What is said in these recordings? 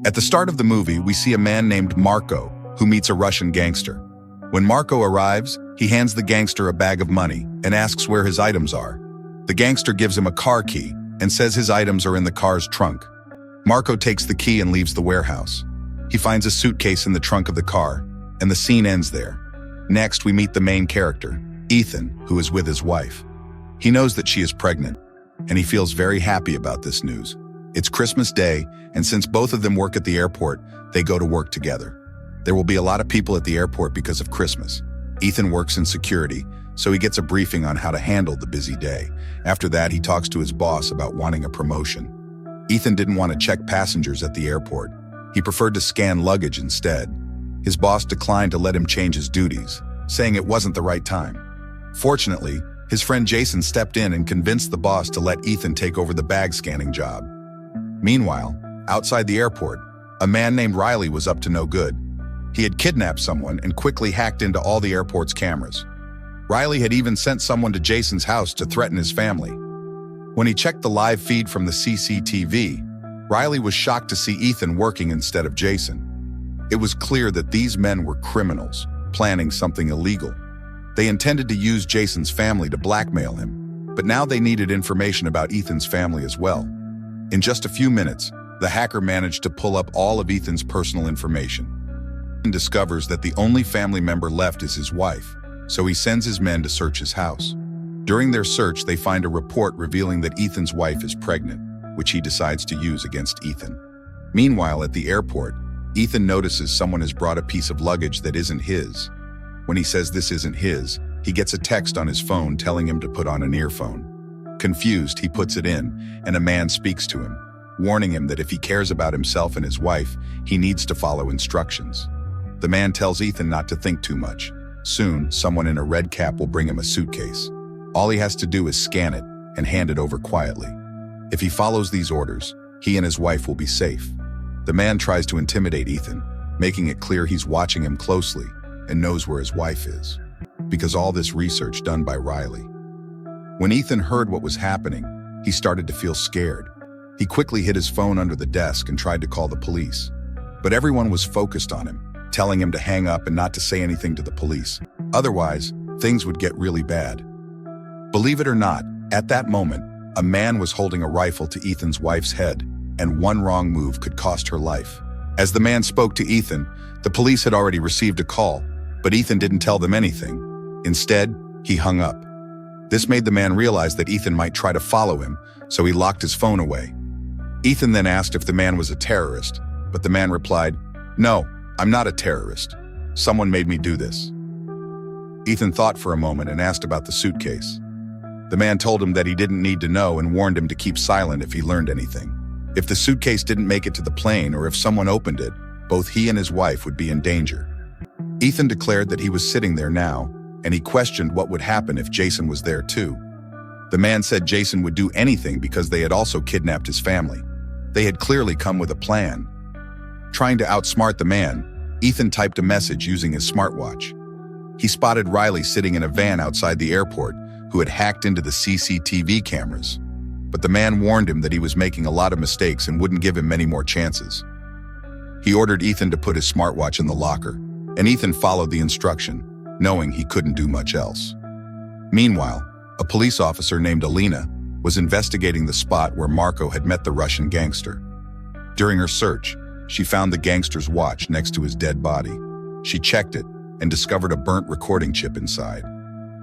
At the start of the movie, we see a man named Marco who meets a Russian gangster. When Marco arrives, he hands the gangster a bag of money and asks where his items are. The gangster gives him a car key and says his items are in the car's trunk. Marco takes the key and leaves the warehouse. He finds a suitcase in the trunk of the car, and the scene ends there. Next, we meet the main character, Ethan, who is with his wife. He knows that she is pregnant, and he feels very happy about this news. It's Christmas Day, and since both of them work at the airport, they go to work together. There will be a lot of people at the airport because of Christmas. Ethan works in security, so he gets a briefing on how to handle the busy day. After that, he talks to his boss about wanting a promotion. Ethan didn't want to check passengers at the airport. He preferred to scan luggage instead. His boss declined to let him change his duties, saying it wasn't the right time. Fortunately, his friend Jason stepped in and convinced the boss to let Ethan take over the bag scanning job. Meanwhile, outside the airport, a man named Riley was up to no good. He had kidnapped someone and quickly hacked into all the airport's cameras. Riley had even sent someone to Jason's house to threaten his family. When he checked the live feed from the CCTV, Riley was shocked to see Ethan working instead of Jason. It was clear that these men were criminals, planning something illegal. They intended to use Jason's family to blackmail him, but now they needed information about Ethan's family as well. In just a few minutes, the hacker managed to pull up all of Ethan's personal information. Ethan discovers that the only family member left is his wife, so he sends his men to search his house. During their search, they find a report revealing that Ethan's wife is pregnant, which he decides to use against Ethan. Meanwhile, at the airport, Ethan notices someone has brought a piece of luggage that isn't his. When he says this isn't his, he gets a text on his phone telling him to put on an earphone. Confused, he puts it in, and a man speaks to him, warning him that if he cares about himself and his wife, he needs to follow instructions. The man tells Ethan not to think too much. Soon, someone in a red cap will bring him a suitcase. All he has to do is scan it and hand it over quietly. If he follows these orders, he and his wife will be safe. The man tries to intimidate Ethan, making it clear he's watching him closely and knows where his wife is, because all this research done by Riley. When Ethan heard what was happening, he started to feel scared. He quickly hid his phone under the desk and tried to call the police. But everyone was focused on him, telling him to hang up and not to say anything to the police. Otherwise, things would get really bad. Believe it or not, at that moment, a man was holding a rifle to Ethan's wife's head, and one wrong move could cost her life. As the man spoke to Ethan, the police had already received a call, but Ethan didn't tell them anything. Instead, he hung up. This made the man realize that Ethan might try to follow him, so he locked his phone away. Ethan then asked if the man was a terrorist, but the man replied, "No, I'm not a terrorist. Someone made me do this." Ethan thought for a moment and asked about the suitcase. The man told him that he didn't need to know and warned him to keep silent if he learned anything. If the suitcase didn't make it to the plane or if someone opened it, both he and his wife would be in danger. Ethan declared that he was sitting there now, and he questioned what would happen if Jason was there too. The man said Jason would do anything because they had also kidnapped his family. They had clearly come with a plan. Trying to outsmart the man, Ethan typed a message using his smartwatch. He spotted Riley sitting in a van outside the airport who had hacked into the CCTV cameras. But the man warned him that he was making a lot of mistakes and wouldn't give him many more chances. He ordered Ethan to put his smartwatch in the locker, and Ethan followed the instruction, knowing he couldn't do much else. Meanwhile, a police officer named Alina was investigating the spot where Marco had met the Russian gangster. During her search, she found the gangster's watch next to his dead body. She checked it and discovered a burnt recording chip inside.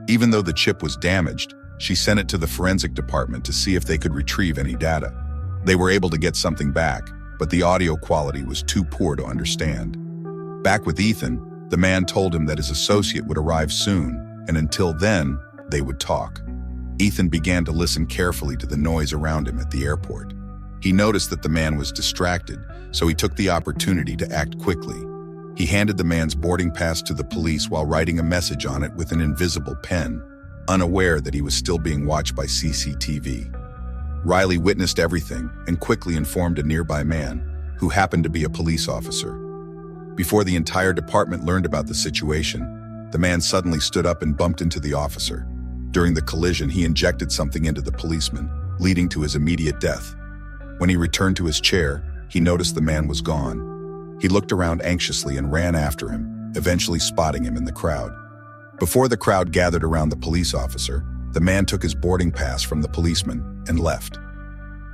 Even though the chip was damaged, she sent it to the forensic department to see if they could retrieve any data. They were able to get something back, but the audio quality was too poor to understand. Back with Ethan, the man told him that his associate would arrive soon, and until then, they would talk. Ethan began to listen carefully to the noise around him at the airport. He noticed that the man was distracted, so he took the opportunity to act quickly. He handed the man's boarding pass to the police while writing a message on it with an invisible pen, unaware that he was still being watched by CCTV. Riley witnessed everything and quickly informed a nearby man, who happened to be a police officer. Before the entire department learned about the situation, the man suddenly stood up and bumped into the officer. During the collision, he injected something into the policeman, leading to his immediate death. When he returned to his chair, he noticed the man was gone. He looked around anxiously and ran after him, eventually spotting him in the crowd. Before the crowd gathered around the police officer, the man took his boarding pass from the policeman and left.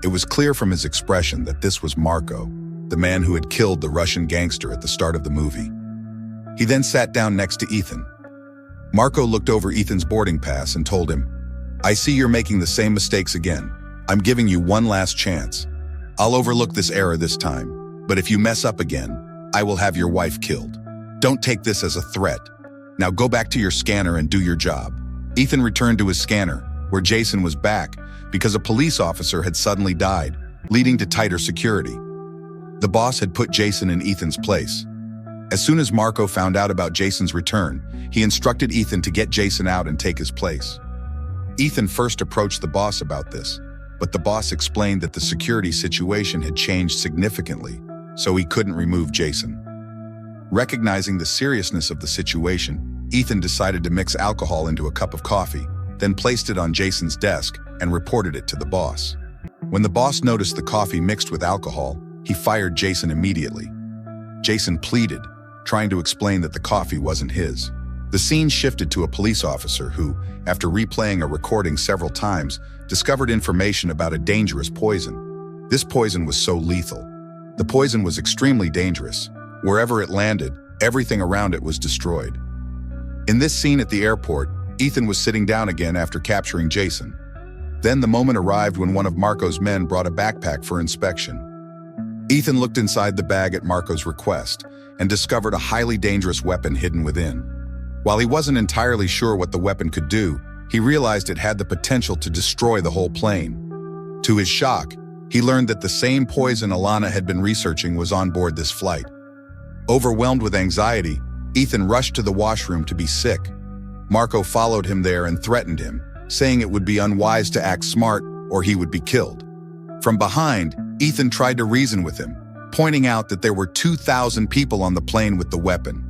It was clear from his expression that this was Marco, the man who had killed the Russian gangster at the start of the movie. He then sat down next to Ethan. Marco looked over Ethan's boarding pass and told him, "I see you're making the same mistakes again. I'm giving you one last chance. I'll overlook this error this time, but if you mess up again, I will have your wife killed. Don't take this as a threat. Now go back to your scanner and do your job." Ethan returned to his scanner, where Jason was back because a police officer had suddenly died, leading to tighter security. The boss had put Jason in Ethan's place. As soon as Marco found out about Jason's return, he instructed Ethan to get Jason out and take his place. Ethan first approached the boss about this, but the boss explained that the security situation had changed significantly, so he couldn't remove Jason. Recognizing the seriousness of the situation, Ethan decided to mix alcohol into a cup of coffee, then placed it on Jason's desk and reported it to the boss. When the boss noticed the coffee mixed with alcohol, he fired Jason immediately. Jason pleaded, trying to explain that the coffee wasn't his. The scene shifted to a police officer who, after replaying a recording several times, discovered information about a dangerous poison. This poison was so lethal. The poison was extremely dangerous. Wherever it landed, everything around it was destroyed. In this scene at the airport, Ethan was sitting down again after capturing Jason. Then the moment arrived when one of Marco's men brought a backpack for inspection. Ethan looked inside the bag at Marco's request and discovered a highly dangerous weapon hidden within. While he wasn't entirely sure what the weapon could do, he realized it had the potential to destroy the whole plane. To his shock, he learned that the same poison Alana had been researching was on board this flight. Overwhelmed with anxiety, Ethan rushed to the washroom to be sick. Marco followed him there and threatened him, saying it would be unwise to act smart or he would be killed. From behind, Ethan tried to reason with him, pointing out that there were 2,000 people on the plane with the weapon.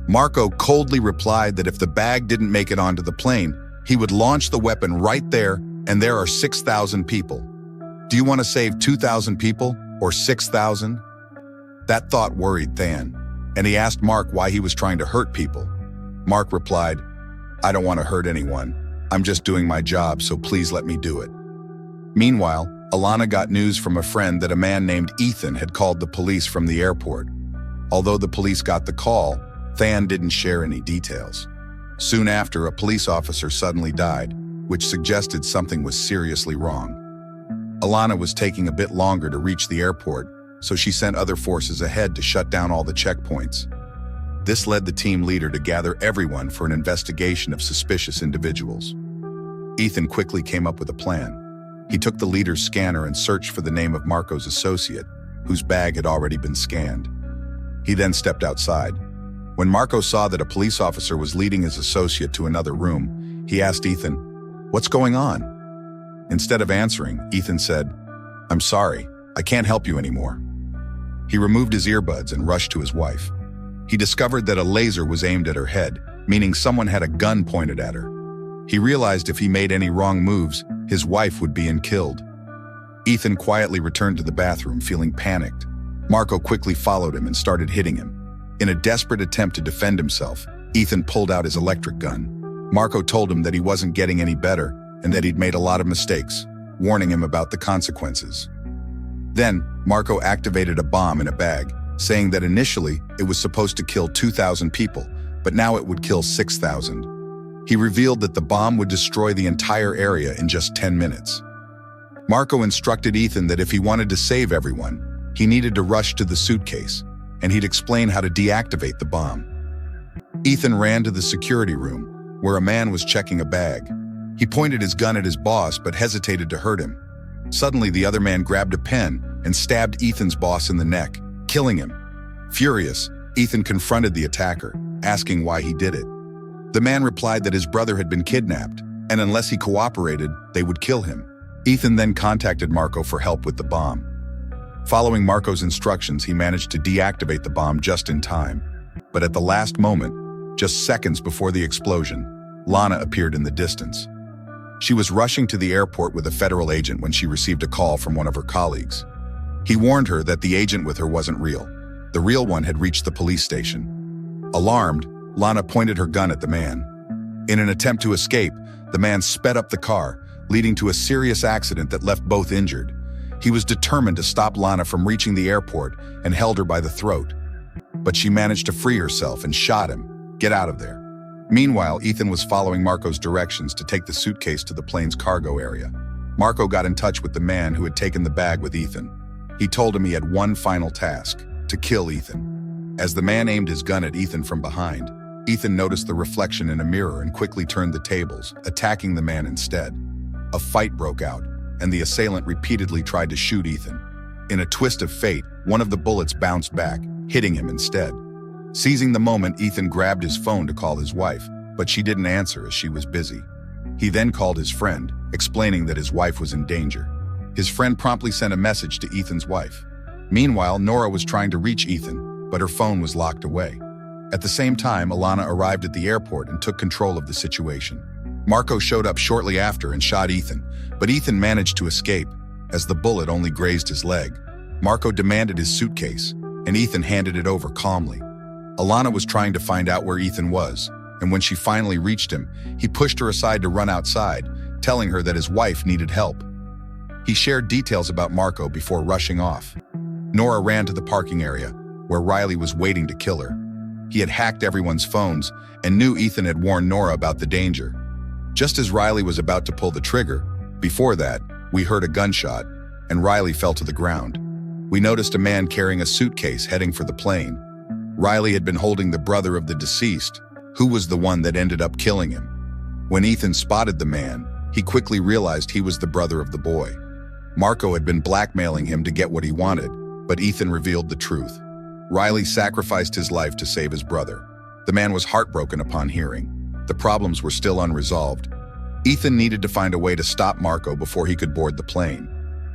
Marco coldly replied that if the bag didn't make it onto the plane, he would launch the weapon right there, and there are 6,000 people. Do you want to save 2,000 people or 6,000? That thought worried Than, and he asked Mark why he was trying to hurt people. Mark replied, "I don't want to hurt anyone. I'm just doing my job, so please let me do it." Meanwhile, Alana got news from a friend that a man named Ethan had called the police from the airport. Although the police got the call, Than didn't share any details. Soon after, a police officer suddenly died, which suggested something was seriously wrong. Alana was taking a bit longer to reach the airport, so she sent other forces ahead to shut down all the checkpoints. This led the team leader to gather everyone for an investigation of suspicious individuals. Ethan quickly came up with a plan. He took the leader's scanner and searched for the name of Marco's associate, whose bag had already been scanned. He then stepped outside. When Marco saw that a police officer was leading his associate to another room, he asked Ethan, "What's going on?" Instead of answering, Ethan said, "I'm sorry, I can't help you anymore." He removed his earbuds and rushed to his wife. He discovered that a laser was aimed at her head, meaning someone had a gun pointed at her. He realized if he made any wrong moves, his wife would be killed. Ethan quietly returned to the bathroom, feeling panicked. Marco quickly followed him and started hitting him. In a desperate attempt to defend himself, Ethan pulled out his electric gun. Marco told him that he wasn't getting any better and that he'd made a lot of mistakes, warning him about the consequences. Then, Marco activated a bomb in a bag, saying that initially it was supposed to kill 2,000 people, but now it would kill 6,000. He revealed that the bomb would destroy the entire area in just 10 minutes. Marco instructed Ethan that if he wanted to save everyone, he needed to rush to the suitcase, and he'd explain how to deactivate the bomb. Ethan ran to the security room, where a man was checking a bag. He pointed his gun at his boss but hesitated to hurt him. Suddenly, the other man grabbed a pen and stabbed Ethan's boss in the neck, killing him. Furious, Ethan confronted the attacker, asking why he did it. The man replied that his brother had been kidnapped, and unless he cooperated, they would kill him. Ethan then contacted Marco for help with the bomb. Following Marco's instructions, he managed to deactivate the bomb just in time. But at the last moment, just seconds before the explosion, Lana appeared in the distance. She was rushing to the airport with a federal agent when she received a call from one of her colleagues. He warned her that the agent with her wasn't real. The real one had reached the police station. Alarmed, Lana pointed her gun at the man. In an attempt to escape, the man sped up the car, leading to a serious accident that left both injured. He was determined to stop Lana from reaching the airport and held her by the throat. But she managed to free herself and shot him. "Get out of there." Meanwhile, Ethan was following Marco's directions to take the suitcase to the plane's cargo area. Marco got in touch with the man who had taken the bag with Ethan. He told him he had one final task: to kill Ethan. As the man aimed his gun at Ethan from behind, Ethan noticed the reflection in a mirror and quickly turned the tables, attacking the man instead. A fight broke out, and the assailant repeatedly tried to shoot Ethan. In a twist of fate, one of the bullets bounced back, hitting him instead. Seizing the moment, Ethan grabbed his phone to call his wife, but she didn't answer as she was busy. He then called his friend, explaining that his wife was in danger. His friend promptly sent a message to Ethan's wife. Meanwhile, Nora was trying to reach Ethan, but her phone was locked away. At the same time, Alana arrived at the airport and took control of the situation. Marco showed up shortly after and shot Ethan, but Ethan managed to escape, as the bullet only grazed his leg. Marco demanded his suitcase, and Ethan handed it over calmly. Alana was trying to find out where Ethan was, and when she finally reached him, he pushed her aside to run outside, telling her that his wife needed help. He shared details about Marco before rushing off. Nora ran to the parking area, where Riley was waiting to kill her. He had hacked everyone's phones and knew Ethan had warned Nora about the danger. Just as Riley was about to pull the trigger, before that, we heard a gunshot, and Riley fell to the ground. We noticed a man carrying a suitcase heading for the plane. Riley had been holding the brother of the deceased, who was the one that ended up killing him. When Ethan spotted the man, he quickly realized he was the brother of the boy. Marco had been blackmailing him to get what he wanted, but Ethan revealed the truth. Riley sacrificed his life to save his brother. The man was heartbroken upon hearing. The problems were still unresolved. Ethan needed to find a way to stop Marco before he could board the plane.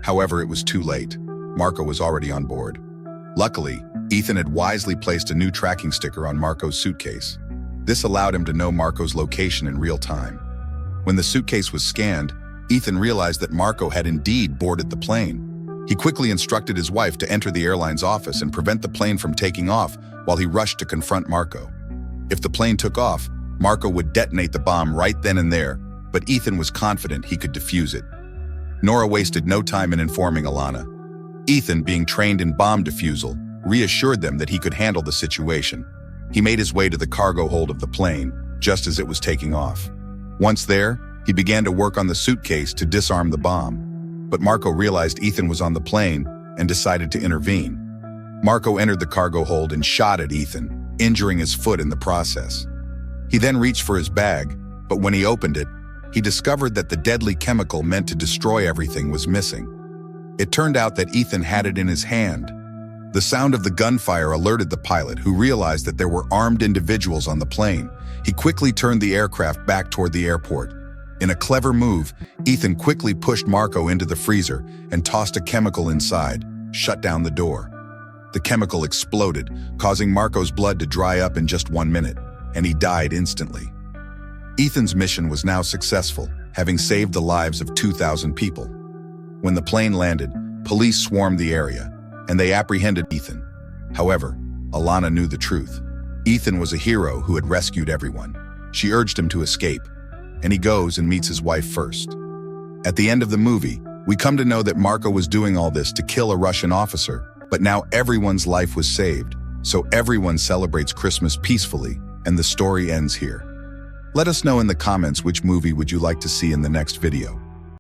However, it was too late. Marco was already on board. Luckily, Ethan had wisely placed a new tracking sticker on Marco's suitcase. This allowed him to know Marco's location in real time. When the suitcase was scanned, Ethan realized that Marco had indeed boarded the plane. He quickly instructed his wife to enter the airline's office and prevent the plane from taking off while he rushed to confront Marco. If the plane took off, Marco would detonate the bomb right then and there, but Ethan was confident he could defuse it. Nora wasted no time in informing Alana. Ethan, being trained in bomb defusal, reassured them that he could handle the situation. He made his way to the cargo hold of the plane, just as it was taking off. Once there, he began to work on the suitcase to disarm the bomb. But Marco realized Ethan was on the plane and decided to intervene. Marco entered the cargo hold and shot at Ethan, injuring his foot in the process. He then reached for his bag, but when he opened it, he discovered that the deadly chemical meant to destroy everything was missing. It turned out that Ethan had it in his hand. The sound of the gunfire alerted the pilot, who realized that there were armed individuals on the plane. He quickly turned the aircraft back toward the airport. In a clever move, Ethan quickly pushed Marco into the freezer and tossed a chemical inside, shut down the door. The chemical exploded, causing Marco's blood to dry up in just 1 minute, and he died instantly. Ethan's mission was now successful, having saved the lives of 2,000 people. When the plane landed, police swarmed the area, and they apprehended Ethan. However, Alana knew the truth. Ethan was a hero who had rescued everyone. She urged him to escape, and he goes and meets his wife first. At the end of the movie, we come to know that Marco was doing all this to kill a Russian officer, but now everyone's life was saved, so everyone celebrates Christmas peacefully, and the story ends here. Let us know in the comments which movie would you like to see in the next video.